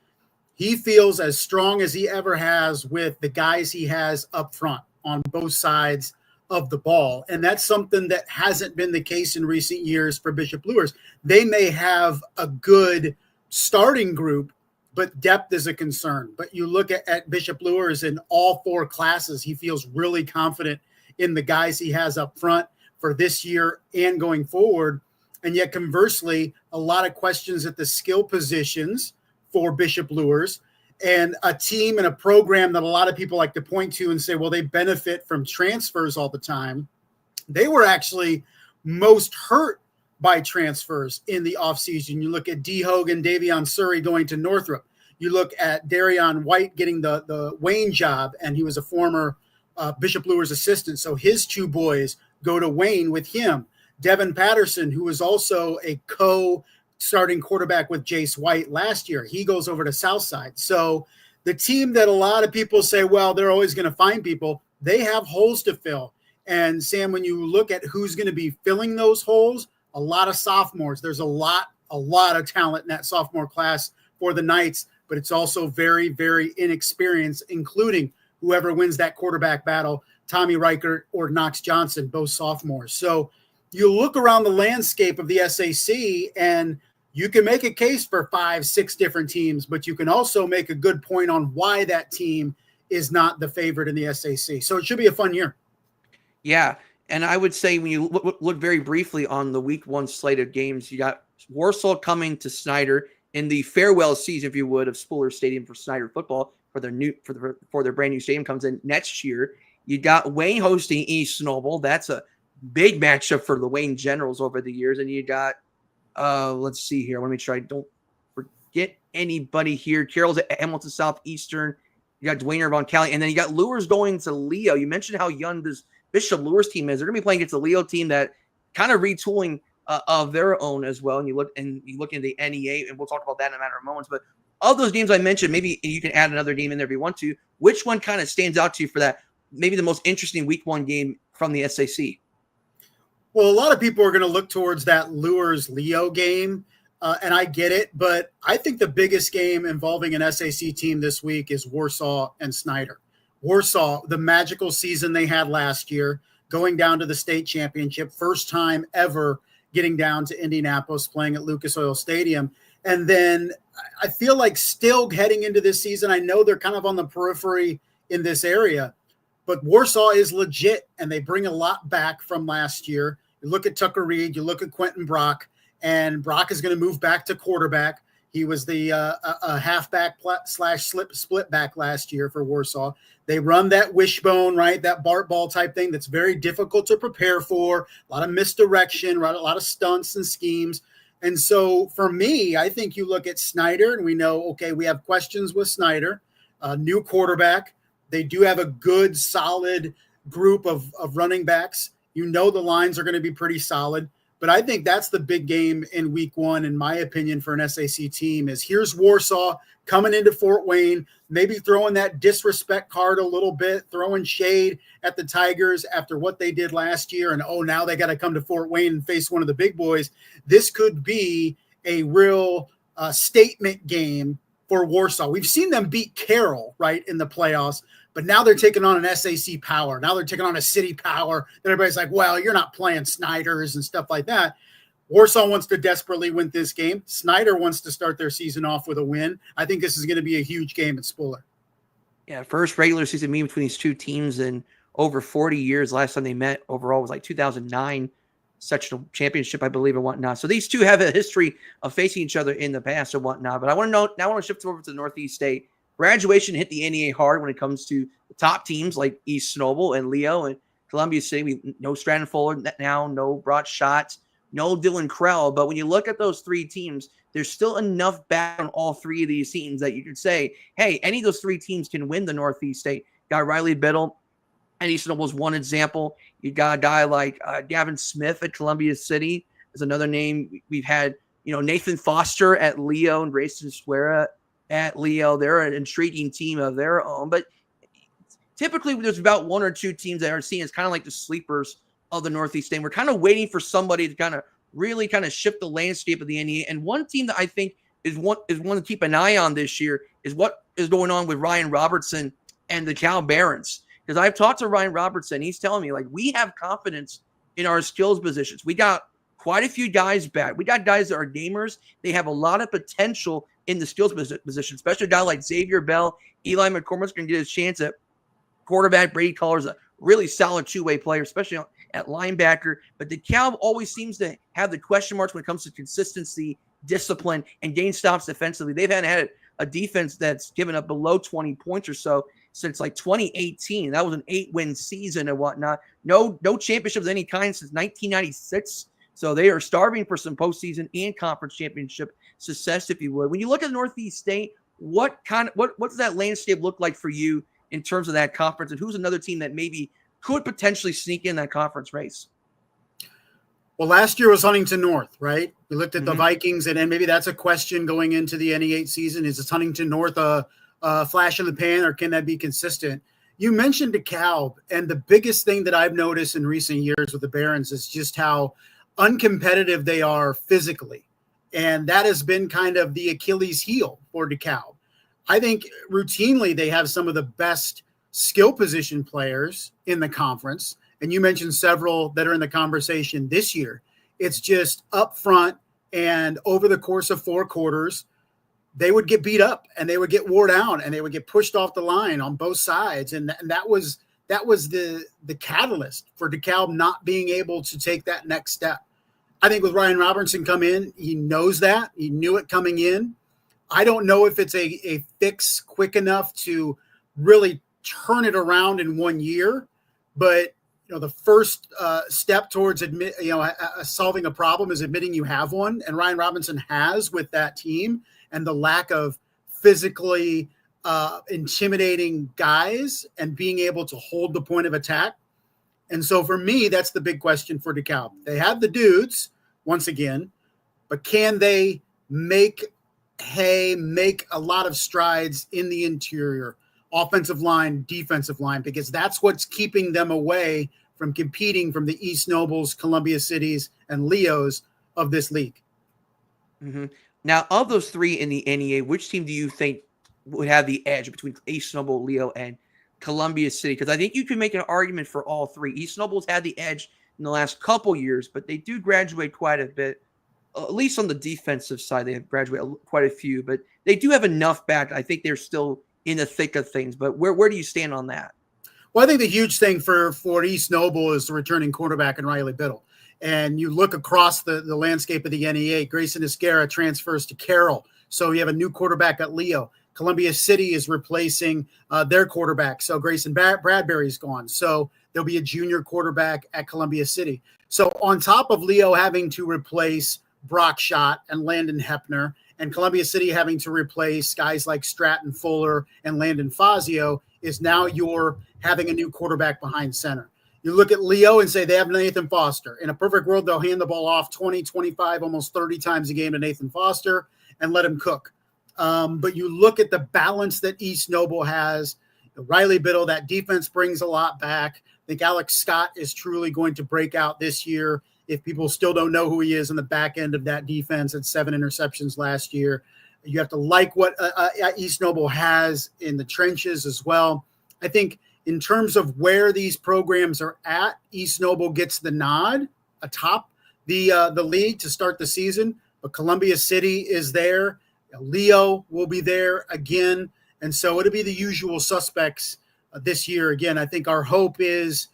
he feels as strong as he ever has with the guys he has up front on both sides of the ball. And that's something that hasn't been the case in recent years for Bishop Luers. They may have a good starting group, but depth is a concern. But you look at Bishop Luers in all 4 classes, he feels really confident in the guys he has up front for this year and going forward. And yet, conversely, a lot of questions at the skill positions for Bishop Luers, and a team and a program that a lot of people like to point to and say, well, they benefit from transfers all the time. They were actually most hurt by transfers in the offseason. You look at D. Hogan, Davion Surrey going to Northrop. You look at Darion White getting the Wayne job, and he was a former Bishop Luers assistant. So his 2 boys go to Wayne with him. Devin Patterson, who was also a co-starting quarterback with Jace White last year, he goes over to Southside. So the team that a lot of people say, well, they're always going to find people, they have holes to fill. And Sam, when you look at who's going to be filling those holes, a lot of sophomores. There's a lot of talent in that sophomore class for the Knights, but it's also very, very inexperienced, including whoever wins that quarterback battle, Tommy Reichert or Knox Johnson, both sophomores. So you look around the landscape of the SAC and you can make a case for 5-6 different teams, but you can also make a good point on why that team is not the favorite in the SAC. So it should be a fun year. Yeah. And I would say when you look very briefly on the week 1 slate of games, you got Warsaw coming to Snyder in the farewell season, if you would, of Spuller Stadium for Snyder football for their brand new stadium comes in next year. You got Wayne hosting East Noble. That's a big matchup for the Wayne Generals over the years. And you got, let's see here. I want to make sure I don't forget anybody here. Carroll's at Hamilton Southeastern. You got Dwayne Irvine Cali. And then you got Luers going to Leo. You mentioned how young this Bishop Luers team is. They're going to be playing against the Leo team that kind of retooling of their own as well. And you look into the NEA, and we'll talk about that in a matter of moments. But of those games I mentioned, maybe you can add another game in there if you want to. Which one kind of stands out to you for that? Maybe the most interesting week 1 game from the SAC? Well, a lot of people are going to look towards that Luers-Leo game, and I get it. But I think the biggest game involving an SAC team this week is Warsaw and Snyder. Warsaw, the magical season they had last year, going down to the state championship, first time ever getting down to Indianapolis, playing at Lucas Oil Stadium. And then I feel like still heading into this season, I know they're kind of on the periphery in this area, but Warsaw is legit, and they bring a lot back from last year. You look at Tucker Reed, you look at Quentin Brock, and Brock is going to move back to quarterback. He was the halfback / split back last year for Warsaw. They run that wishbone, right? That Bart ball type thing that's very difficult to prepare for. A lot of misdirection, right? A lot of stunts and schemes. And so for me, I think you look at Snyder and we know, okay, we have questions with Snyder, new quarterback. They do have a good, solid group of running backs. You know the lines are going to be pretty solid. But I think that's the big game in week 1, in my opinion, for an SAC team is here's Warsaw coming into Fort Wayne, maybe throwing that disrespect card a little bit, throwing shade at the Tigers after what they did last year. And, oh, now they got to come to Fort Wayne and face one of the big boys. This could be a real statement game for Warsaw. We've seen them beat Carroll, right, in the playoffs. But now they're taking on an SAC power. Now they're taking on a city power. That everybody's like, well, you're not playing Snyders and stuff like that. Warsaw wants to desperately win this game. Snyder wants to start their season off with a win. I think this is going to be a huge game at Spuller. Yeah, first regular season meeting between these two teams in over 40 years. Last time they met overall was like 2009 sectional championship, I believe, and whatnot. So these two have a history of facing each other in the past and whatnot. But I want to shift over to the Northeast State. Graduation hit the NEA hard when it comes to the top teams like East Noble and Leo and Columbia City. No Stratton Fuller now, no Broad Shots, no Dylan Krell. But when you look at those 3 teams, there's still enough back on all 3 of these teams that you could say, hey, any of those 3 teams can win the Northeast State. Got Riley Biddle and East Noble is one example. You got a guy like Gavin Smith at Columbia City is another name. We've had, Nathan Foster at Leo and Grayson Suera at Leo. They're an intriguing team of their own, but typically there's about 1 or 2 teams that are seen as kind of like the sleepers of the Northeast State. We're kind of waiting for somebody to kind of really kind of shift the landscape of the NEA. And one team that I think is one to keep an eye on this year is what is going on with Ryan Robertson and the Cal Barons. Because I've talked to Ryan Robertson. He's telling me, like, we have confidence in our skills positions. We got quite a few guys back. We got guys that are gamers. They have a lot of potential in the skills position, especially a guy like Xavier Bell. Eli McCormick's going to get his chance at quarterback. Brady Collar's a really solid two-way player, especially at linebacker. But DeKalb always seems to have the question marks when it comes to consistency, discipline, and gain stops defensively. They've had a defense that's given up below 20 points or so since like 2018. That was an 8-win season and whatnot. No championships of any kind since 1996. So they are starving for some postseason and conference championship success, if you would. When you look at Northeast State, what does that landscape look like for you in terms of that conference, and who's another team that maybe could potentially sneak in that conference race? Well, last year was Huntington North, right? We looked at the Vikings, and maybe that's a question going into the NE8 season. Is Huntington North a flash in the pan, or can that be consistent? You mentioned DeKalb, and the biggest thing that I've noticed in recent years with the Barons is just how uncompetitive they are physically. And that has been kind of the Achilles heel for DeKalb. I think routinely they have some of the best skill position players in the conference. And you mentioned several that are in the conversation this year. It's just up front, and over the course of 4 quarters, they would get beat up and they would get wore down and they would get pushed off the line on both sides. And that was the catalyst for DeKalb not being able to take that next step. I think with Ryan Robertson come in, he knows that. He knew it coming in. I don't know if it's a fix quick enough to really turn it around in 1 year, but the first step towards solving a problem is admitting you have one, and Ryan Robinson has with that team, and the lack of physically intimidating guys and being able to hold the point of attack. And so for me, that's the big question for DeKalb. They have the dudes once again, but can they make a lot of strides in the interior, offensive line, defensive line, because that's what's keeping them away from competing from the East Nobles, Columbia Cities, and Leos of this league. Mm-hmm. Now, of those 3 in the NEA, which team do you think would have the edge between East Noble, Leo, and Columbia City? Because I think you can make an argument for all 3. East Noble's had the edge in the last couple years, but they do graduate quite a bit. At least on the defensive side, they have graduated quite a few, but they do have enough back. I think they're still in the thick of things, but where do you stand on that? Well, I think the huge thing for East Noble is the returning quarterback in Riley Biddle. And you look across the landscape of the NEA, Grayson Esguerra transfers to Carroll. So you have a new quarterback at Leo. Columbia City is replacing their quarterback. So Grayson Bradbury's gone. So there'll be a junior quarterback at Columbia City. So on top of Leo having to replace Brock Schott and Landon Hepner, and Columbia City having to replace guys like Stratton Fuller and Landon Fazio, is now you're having a new quarterback behind center. You look at Leo and say they have Nathan Foster. In a perfect world, they'll hand the ball off 20, 25, almost 30 times a game to Nathan Foster and let him cook. But you look at the balance that East Noble has. Riley Biddle, that defense brings a lot back. I think Alex Scott is truly going to break out this year. If people still don't know who he is in the back end of that defense at 7 interceptions last year, you have to like what East Noble has in the trenches as well. I think in terms of where these programs are at, East Noble gets the nod atop the league to start the season, but Columbia City is there. Leo will be there again. And so it'll be the usual suspects this year. Again, I think our hope is,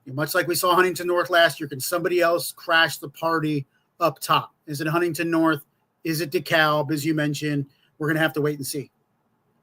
much like we saw Huntington North last year, can somebody else crash the party up top? Is it Huntington North? Is it DeKalb, as you mentioned? We're going to have to wait and see.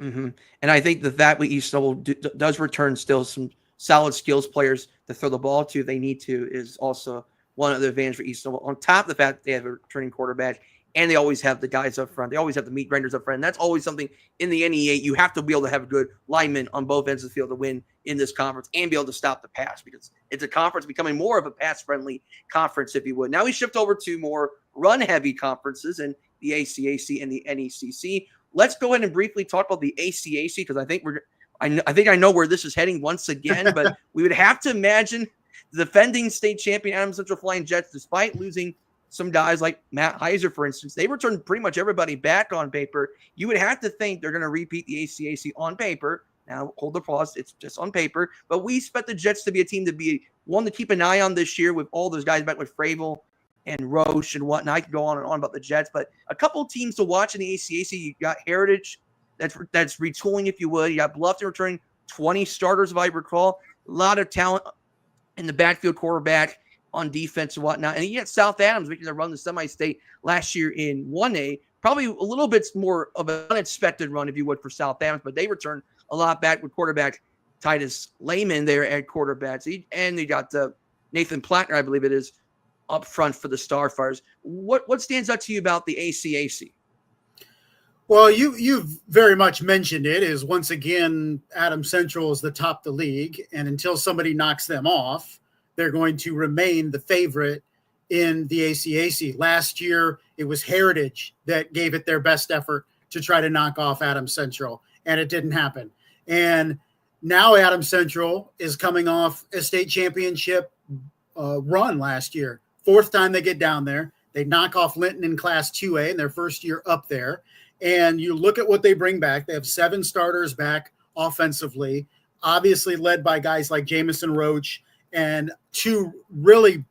Mm-hmm. And I think that with East Noble does return still some solid skills players to throw the ball to. They need to, is also one of the advantages for East Noble. On top of the fact that they have a returning quarterback, and they always have the guys up front. They always have the meat grinders up front. And that's always something in the NEA. You have to be able to have a good lineman on both ends of the field to win in this conference and be able to stop the pass, because it's a conference becoming more of a pass-friendly conference, if you would. Now we shift over to more run-heavy conferences in the ACAC and the NECC. Let's go ahead and briefly talk about the ACAC, because I think I know where this is heading once again, but we would have to imagine the defending state champion Adams Central Flying Jets, despite losing some guys like Matt Heiser, for instance, they returned pretty much everybody back on paper. You would have to think they're going to repeat the ACAC on paper. Now, hold the applause. It's just on paper. But we expect the Jets to be a team to be one to keep an eye on this year with all those guys back with Fravel and Roche and whatnot. I could go on and on about the Jets, but a couple of teams to watch in the ACAC. You got Heritage, that's retooling, if you would. You got Bluffton returning 20 starters, if I recall. A lot of talent in the backfield, quarterback, on defense and whatnot. And you got South Adams making their run the semi-state last year in 1A. Probably a little bit more of an unexpected run, if you would, for South Adams, but they returned a lot back with quarterback Titus Lehman there at quarterback. And they got Nathan Plattner, I believe it is, up front for the Starfires. What stands out to you about the ACAC? Well, you've very much mentioned it. Is once again, Adams Central is the top of the league, and until somebody knocks them off, they're going to remain the favorite in the ACAC. Last year, it was Heritage that gave it their best effort to try to knock off Adams Central, and it didn't happen. And now Adams Central is coming off a state championship run last year. Fourth time they get down there. They knock off Linton in Class 2A in their first year up there. And you look at what they bring back. They have 7 starters back offensively, obviously led by guys like Jamison Roach and 2 really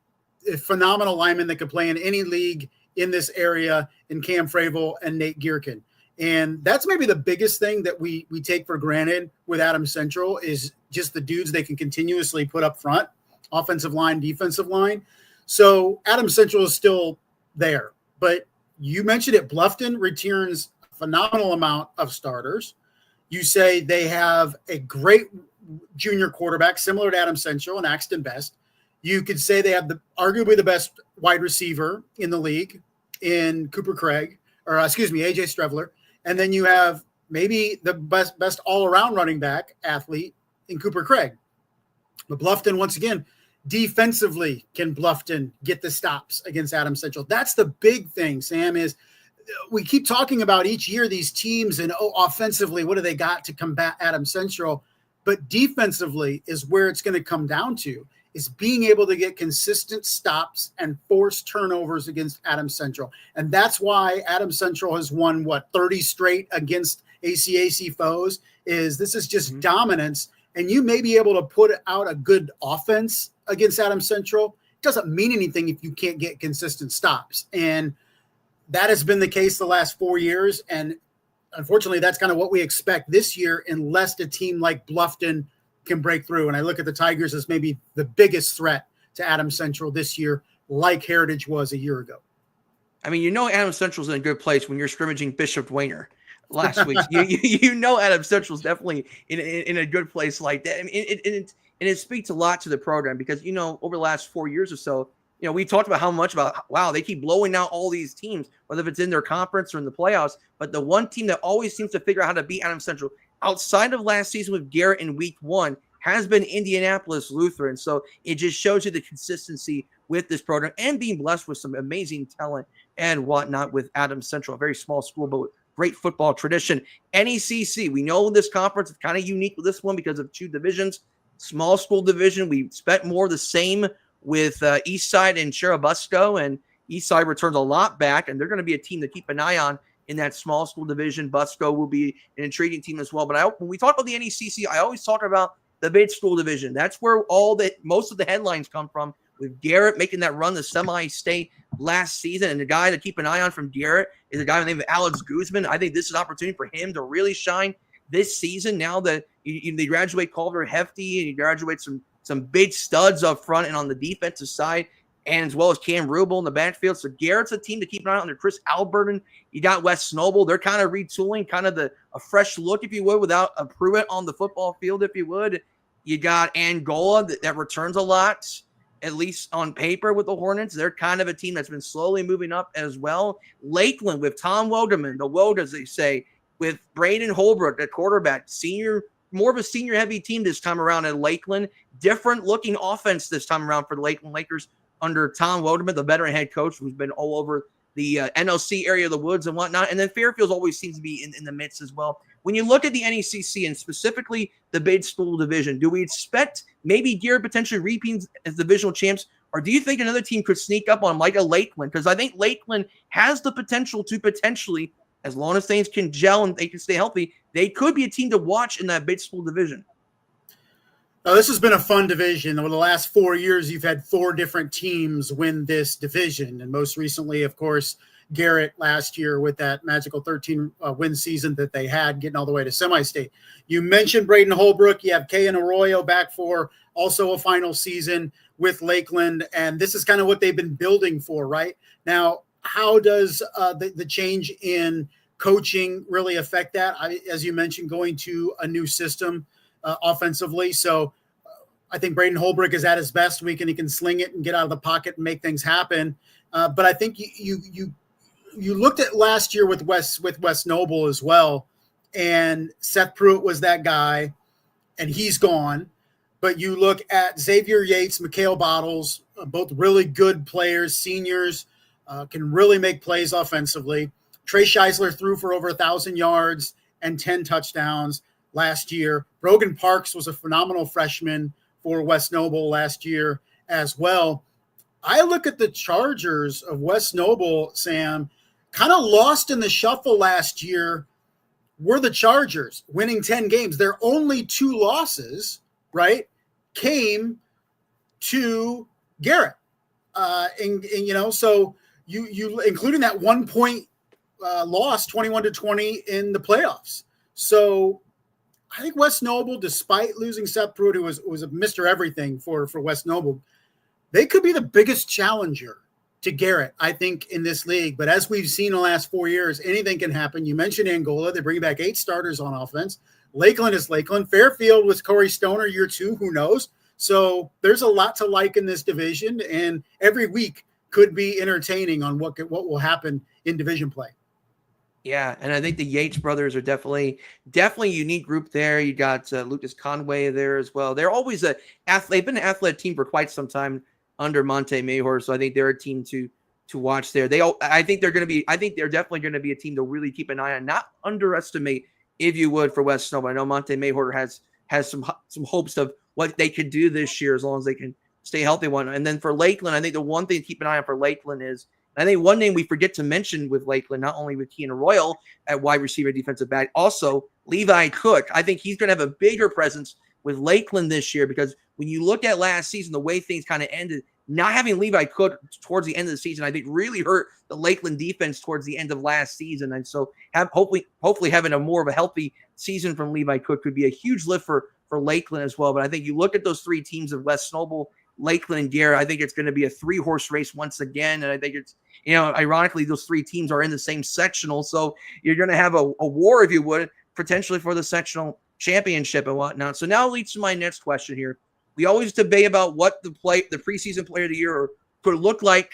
phenomenal linemen that could play in any league in this area in Cam Fravel and Nate Gierkin. And that's maybe the biggest thing that we take for granted with Adams Central is just the dudes they can continuously put up front, offensive line, defensive line. So Adams Central is still there. But you mentioned it, Bluffton returns a phenomenal amount of starters. You say they have a great junior quarterback, similar to Adams Central and Axton Best. You could say they have arguably the best wide receiver in the league in Cooper Craig, or AJ Strevler. And then you have maybe the best all-around running back athlete in Cooper Craig. But Bluffton, once again, defensively, can Bluffton get the stops against Adams Central? That's the big thing, Sam, is we keep talking about each year these teams and, offensively, what do they got to combat Adams Central? But defensively is where it's going to come down to, is being able to get consistent stops and force turnovers against Adams Central. And that's why Adams Central has won, 30 straight against ACAC foes, this is just dominance. And you may be able to put out a good offense against Adams Central. It doesn't mean anything if you can't get consistent stops. And that has been the case the last 4 years. And unfortunately, that's kind of what we expect this year, unless a team like Bluffton can break through. And I look at the Tigers as maybe the biggest threat to Adams Central this year, like Heritage was a year ago. I mean, Adams Central's in a good place when you're scrimmaging Bishop Dwayner last week. Adams Central's definitely in a good place like that. I mean, it speaks a lot to the program because, over the last 4 years or so, we talked about how much wow, they keep blowing out all these teams, whether it's in their conference or in the playoffs. But the one team that always seems to figure out how to beat Adams Central outside of last season with Garrett in week 1 has been Indianapolis Lutheran. So it just shows you the consistency with this program and being blessed with some amazing talent and whatnot with Adams Central, a very small school, but with great football tradition. NECC, we know this conference is kind of unique with this one because of 2 divisions. Small school division, we spent more of the same with Eastside and Churubusco, and Eastside returns a lot back, and they're going to be a team to keep an eye on in that small school division. Busco will be an intriguing team as well. But when we talk about the NECC, I always talk about the big school division. That's where most of the headlines come from, with Garrett making that run the semi-state last season. And the guy to keep an eye on from Garrett is a guy by the name of Alex Guzman. I think this is an opportunity for him to really shine this season now that they graduate Calder Hefty and you graduate some big studs up front and on the defensive side, and as well as Cam Rubel in the backfield. So Garrett's a team to keep an eye on under Chris Alberton. You got West Snowball. They're kind of retooling, kind of a fresh look, if you would, without a Pruitt on the football field, if you would. You got Angola that returns a lot, at least on paper, with the Hornets. They're kind of a team that's been slowly moving up as well. Lakeland with Tom Wilderman, the Wold, as they say, with Braden Holbrook at quarterback, more of a senior-heavy team this time around at Lakeland. Different looking offense this time around for the Lakeland Lakers under Tom Wilderman, the veteran head coach who's been all over the NLC area of the woods and whatnot. And then Fairfield always seems to be in the midst as well. When you look at the NECC and specifically the big school division, do we expect maybe Garrett potentially repeats as divisional champs, or do you think another team could sneak up on like a Lakeland? Because I think Lakeland has the potential to potentially, as long as things can gel and they can stay healthy, they could be a team to watch in that big school division. This has been a fun division. Over the last 4 years, you've had 4 different teams win this division. And most recently, of course, Garrett last year with that magical 13 win season that they had, getting all the way to semi-state. You mentioned Braden Holbrook. You have Kay and Arroyo back for also a final season with Lakeland. And this is kind of what they've been building for, right? Now, how does the change in coaching really affect that? As you mentioned, going to a new system offensively. So I think Braden Holbrook is at his best week, and he can sling it and get out of the pocket and make things happen. But I think you looked at last year with Wes Noble as well, and Seth Pruitt was that guy, and he's gone. But you look at Xavier Yates, Mikhail Bottles, both really good players, seniors, can really make plays offensively. Trey Scheisler threw for over 1,000 yards and 10 touchdowns last year. Brogan Parks was a phenomenal freshman for Wes Noble last year as well. I look at the Chargers of Wes Noble, Sam, kind of lost in the shuffle last year were the Chargers, winning 10 games. Their only 2 losses, right, came to Garrett. So you including that 1 point loss, 21-20 in the playoffs. So I think Wes Noble, despite losing Seth Pruitt, who was a Mr. Everything for Wes Noble, they could be the biggest challenger to Garrett, I think, in this league. But as we've seen in the last 4 years, anything can happen. You mentioned Angola. They bring back 8 starters on offense. Lakeland is Lakeland. Fairfield with Corey Stoner, year 2, who knows? So there's a lot to like in this division, and every week could be entertaining on what will happen in division play. Yeah, and I think the Yates brothers are definitely a unique group there. You got Lucas Conway there as well. They're always they've been an athletic team for quite some time under Monte Mayhor, so I think they're a team to watch there. I think they're definitely going to be a team to really keep an eye on, not underestimate, if you would, for West Snowball. I know Monte Mayhor has some hopes of what they could do this year as long as they can stay healthy. And then for Lakeland, I think the one thing to keep an eye on for Lakeland is, I think one name we forget to mention with Lakeland, not only with Keenan Royal at wide receiver, defensive back, also Levi Cook. I think he's going to have a bigger presence with Lakeland this year, because when you look at last season, the way things kind of ended, not having Levi Cook towards the end of the season, I think really hurt the Lakeland defense towards the end of last season. And so hopefully having a more of a healthy season from Levi Cook could be a huge lift for Lakeland as well. But I think you look at those 3 teams of West Snowball, Lakeland, and Garrett, I think it's going to be a 3-horse race once again. And I think it's, ironically, those 3 teams are in the same sectional. So you're going to have a war, if you would, potentially for the sectional championship and whatnot. So now leads to my next question here. We always debate about what the preseason player of the year could look like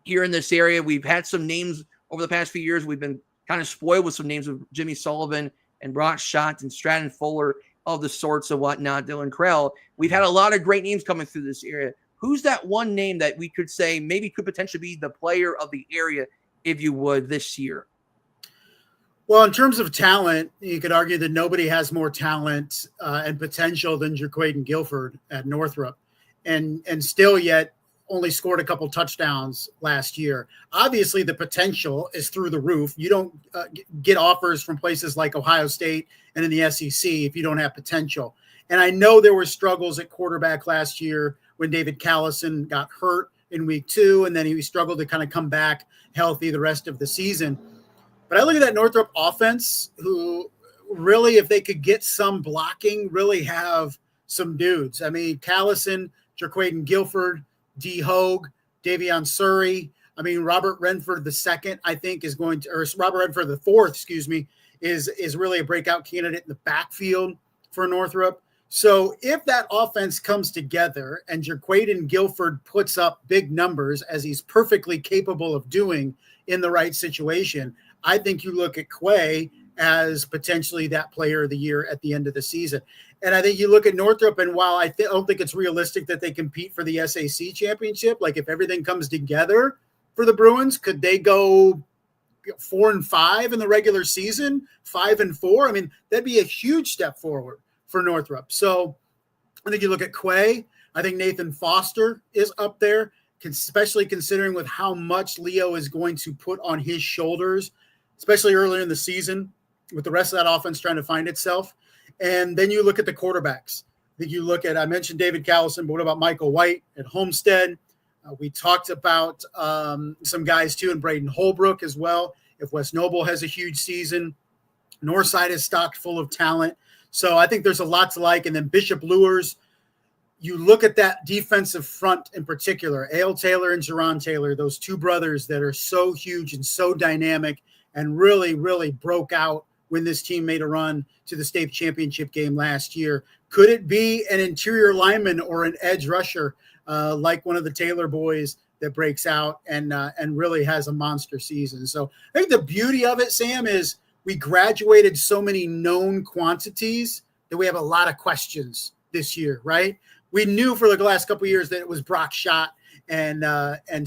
here in this area. We've had some names over the past few years. We've been kind of spoiled with some names of Jimmy Sullivan and Brock Schott and Stratton Fuller of the sorts and whatnot, Dylan Krell. We've had a lot of great names coming through this area. Who's that one name that we could say maybe could potentially be the player of the area, if you would, this year? Well, in terms of talent, you could argue that nobody has more talent and potential than Jaquaden Guilford at Northrop, and still yet only scored a couple touchdowns last year. Obviously, the potential is through the roof. You don't get offers from places like Ohio State and in the SEC if you don't have potential. And I know there were struggles at quarterback last year when David Callison got hurt in week 2, and then he struggled to kind of come back healthy the rest of the season. But I look at that Northrop offense, who really, if they could get some blocking, really have some dudes. I mean, Callison, Jaquaden Guilford, D. Hogue, Davion Surrey. I mean, Robert Renford II, I think, is going to, or Robert Renford IV, is really a breakout candidate in the backfield for Northrop. So if that offense comes together and Jaquaden Guilford puts up big numbers, as he's perfectly capable of doing in the right situation, I think you look at Quay as potentially that player of the year at the end of the season. And I think you look at Northrop, and while I don't think it's realistic that they compete for the SAC championship, like if everything comes together for the Bruins, could they go 4-5 in the regular season, 5-4? I mean, that'd be a huge step forward for Northrop. So I think you look at Quay. I think Nathan Foster is up there, especially considering with how much Leo is going to put on his shoulders, especially earlier in the season with the rest of that offense trying to find itself. And then you look at the quarterbacks. think you look at, I mentioned David Callison, but what about Michael White at Homestead? We talked about some guys too, and Braden Holbrook as well. If West Noble has a huge season, Northside is stocked full of talent. So I think there's a lot to like. And then Bishop Luers, you look at that defensive front in particular, Ale Taylor and Jerron Taylor, those two brothers that are so huge and so dynamic and really, really broke out when this team made a run to the state championship game last year. Could it be an interior lineman or an edge rusher like one of the Taylor boys that breaks out and really has a monster season? So I think the beauty of it, Sam, is we graduated so many known quantities that we have a lot of questions this year, right? We knew for the last couple of years that it was Brock Schott and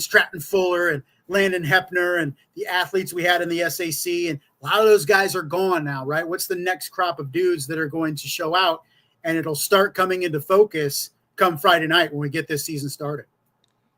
Stratton Fuller and Landon Hepner and the athletes we had in the SAC. And a lot of those guys are gone now, right? What's the next crop of dudes that are going to show out? And it'll start coming into focus come Friday night when we get this season started.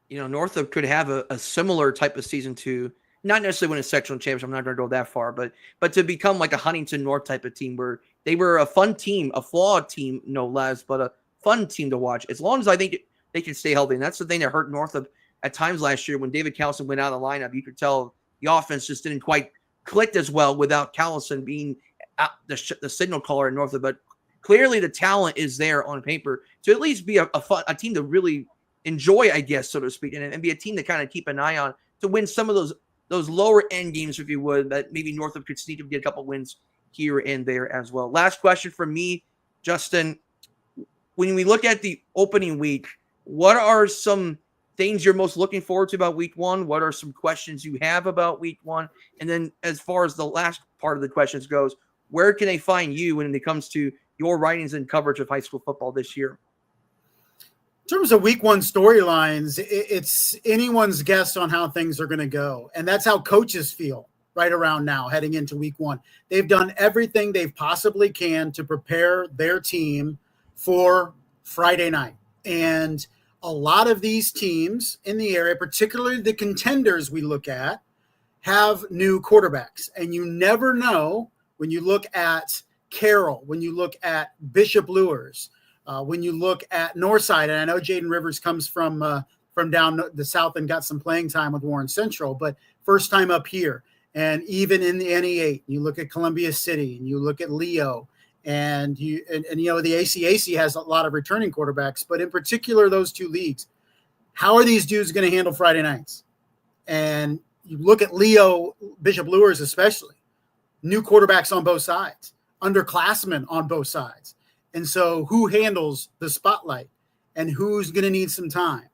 You know, Northup could have a similar type of season to not necessarily win a sectional championship. I'm not going to go that far, but to become like a Huntington North type of team where they were a fun team, a flawed team, no less, but a fun team to watch. As long as I think they can stay healthy. And that's the thing that hurt Northup at times last year when David Callison went out of the lineup. You could tell the offense just didn't quite click as well without Callison being the signal caller in Northup. But clearly the talent is there on paper to at least be a fun team to really enjoy, I guess, so to speak, and be a team to kind of keep an eye on to win some of those lower end games, if you would, that maybe Northup could sneak and get a couple wins here and there as well. Last question for me, Justin. When we look at the opening week, what are some things you're most looking forward to about week one? What are some questions you have about week one? And then as far as the last part of the questions goes, where can they find you when it comes to your writings and coverage of high school football this year? In terms of week one storylines, it's anyone's guess on how things are going to go. And that's how coaches feel right around now, heading into week one. They've done everything they possibly can to prepare their team for Friday night. And a lot of these teams in the area, particularly the contenders we look at, have new quarterbacks. And you never know when you look at Carroll, when you look at Bishop Luers, when you look at Northside, and I know Jaden Rivers comes from down the south and got some playing time with Warren Central, but first time up here. And even in the NE8, you look at Columbia City and you look at Leo, and you know the ACAC has a lot of returning quarterbacks, but in particular those two leagues. How are these dudes going to handle Friday nights? And you look at Leo, Bishop Luers especially, new quarterbacks on both sides, underclassmen on both sides. And so who handles the spotlight and who's going to need some time?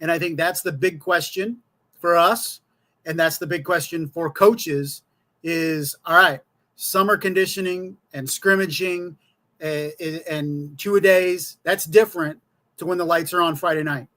And I think that's the big question for us. And that's the big question for coaches is, all right, summer conditioning and scrimmaging and 2-a-days, that's different to when the lights are on Friday night.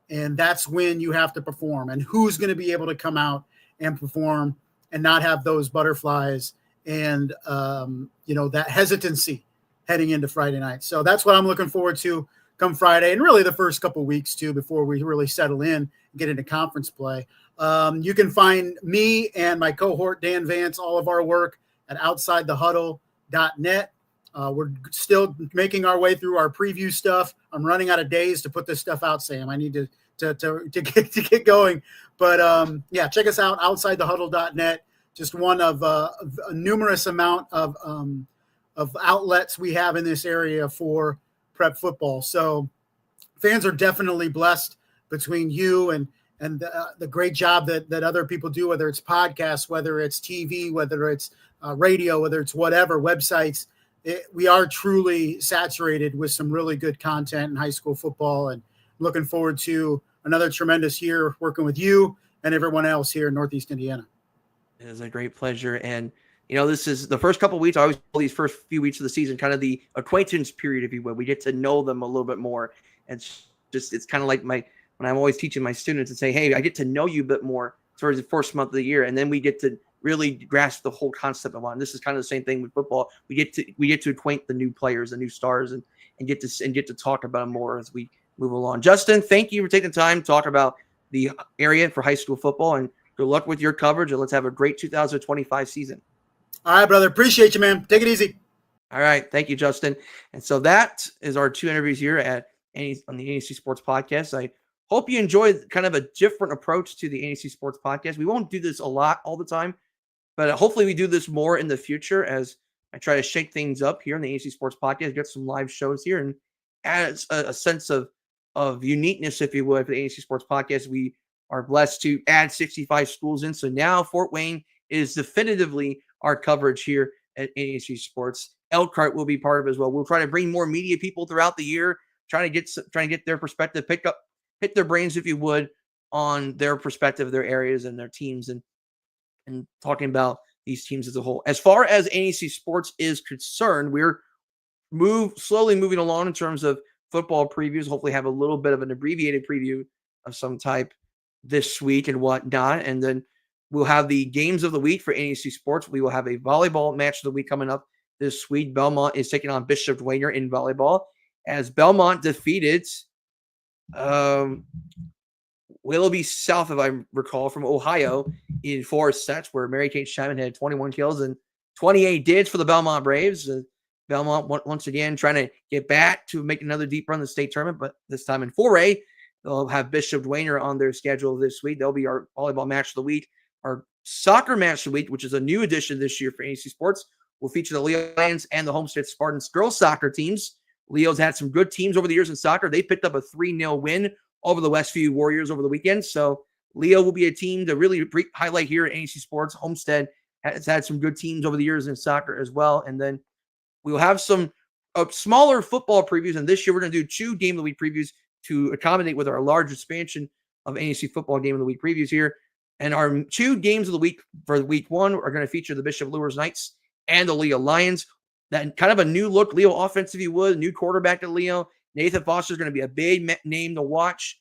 And that's when you have to perform. And who's going to be able to come out and perform and not have those butterflies and, that hesitancy heading into Friday night. So that's what I'm looking forward to come Friday, and really the first couple of weeks too, before we really settle in and get into conference play. You can find me and my cohort, Dan Vance, all of our work at OutsideTheHuddle.net. We're still making our way through our preview stuff. I'm running out of days to put this stuff out, Sam. I need to get going. But check us out, OutsideTheHuddle.net. Just one of a numerous amount of outlets we have in this area for prep football. So fans are definitely blessed between you and the great job that other people do, whether it's podcasts, whether it's TV, whether it's radio, whether it's whatever, websites. We are truly saturated with some really good content in high school football, and looking forward to another tremendous year working with you and everyone else here in Northeast Indiana. It is a great pleasure. And this is the first couple of weeks. I always call these first few weeks of the season kind of the acquaintance period, if you will. We get to know them a little bit more. And it's kind of like when I'm always teaching my students and say, hey, I get to know you a bit more towards the first month of the year. And then we get to really grasp the whole concept of it. This is kind of the same thing with football. We get to acquaint the new players, the new stars, and get to talk about them more as we move along. Justin, thank you for taking the time to talk about the area for high school football, and good luck with your coverage, and let's have a great 2025 season. All right, brother. Appreciate you, man. Take it easy. All right. Thank you, Justin. And so that is our 2 interviews here on the ANEC Sports Podcast. I hope you enjoyed kind of a different approach to the ANEC Sports Podcast. We won't do this a lot all the time, but hopefully we do this more in the future as I try to shake things up here on the ANEC Sports Podcast, get some live shows here, and add a sense of uniqueness, if you would, for the ANEC Sports Podcast. We are blessed to add 65 schools in. So now Fort Wayne is definitively our coverage here at ANEC Sports. Elkhart will be part of it as well. We'll try to bring more media people throughout the year, trying to get their perspective, pick their brains, if you would, on their perspective, their areas, and their teams, and talking about these teams as a whole. As far as ANEC Sports is concerned, we're slowly moving along in terms of football previews. Hopefully have a little bit of an abbreviated preview of some type this week and whatnot. And then we'll have the games of the week for ANEC Sports. We will have a volleyball match of the week coming up this week. Belmont is taking on Bishop Dwayner in volleyball, as Belmont defeated Willoughby South, if I recall, from Ohio in 4 sets, where Mary Kate Shyman had 21 kills and 28 dids for the Belmont Braves. Belmont once again trying to get back to make another deep run in the state tournament, but this time in 4A. They'll have Bishop Dwayner on their schedule this week. They'll be our volleyball match of the week. Our soccer match of the week, which is a new addition this year for ANEC Sports, will feature the Leo Lions and the Homestead Spartans girls soccer teams. Leo's had some good teams over the years in soccer. They picked up a 3-0 win over the Westview Warriors over the weekend. So Leo will be a team to really highlight here at ANEC Sports. Homestead has had some good teams over the years in soccer as well. And then we'll have some smaller football previews. And this year we're going to do 2 Game of the Week previews to accommodate with our large expansion of ANEC football Game of the Week previews here. And our 2 games of the week for week 1 are going to feature the Bishop Lures Knights and the Leo Lions. That kind of a new look Leo offense, if you would, new quarterback to Leo. Nathan Foster is going to be a big name to watch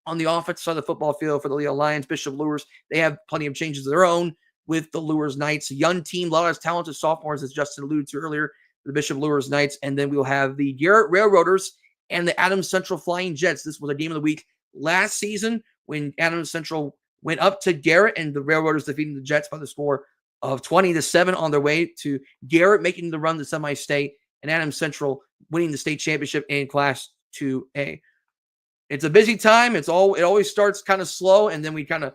on the offensive side of the football field for the Leo Lions. Bishop Lures, they have plenty of changes of their own with the Lures Knights. A young team, a lot of talented sophomores, as Justin alluded to earlier, the Bishop Lures Knights. And then we'll have the Garrett Railroaders and the Adams Central Flying Jets. This was a game of the week last season when Adams Central went up to Garrett and the Railroaders defeated the Jets by the score of 20-7 on their way to Garrett making the run to semi-state and Adams Central winning the state championship in Class 2A. It's a busy time. It always starts kind of slow, and then we kind of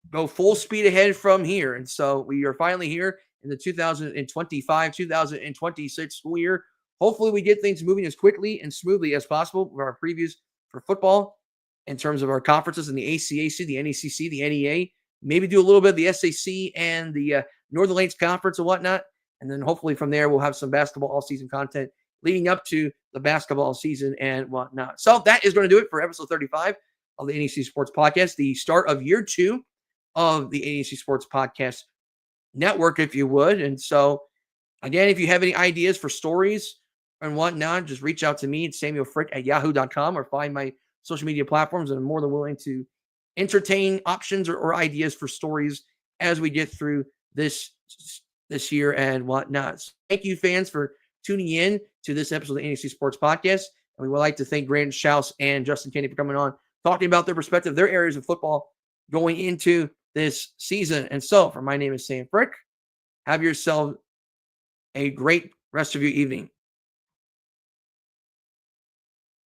go full speed ahead from here. And so we are finally here in the 2025-2026 school year. Hopefully we get things moving as quickly and smoothly as possible with our previews for football in terms of our conferences in the ACAC, the NECC, the NEA, maybe do a little bit of the SAC and the Northern Lakes Conference and whatnot. And then hopefully from there, we'll have some basketball all-season content leading up to the basketball season and whatnot. So that is going to do it for episode 35 of the ANEC Sports Podcast, the start of year 2 of the ANEC Sports Podcast Network, if you would. And so, again, if you have any ideas for stories and whatnot, just reach out to me at samuelfrick@yahoo.com or find my social media platforms, and I'm more than willing to entertain options or ideas for stories as we get through this year and whatnot. So thank you, fans, for tuning in to this episode of the ANEC Sports Podcast. And we would like to thank Grant Schaus and Justin Kennedy for coming on, talking about their perspective, their areas of football going into this season. And so, for my name is Sam Frick. Have yourself a great rest of your evening.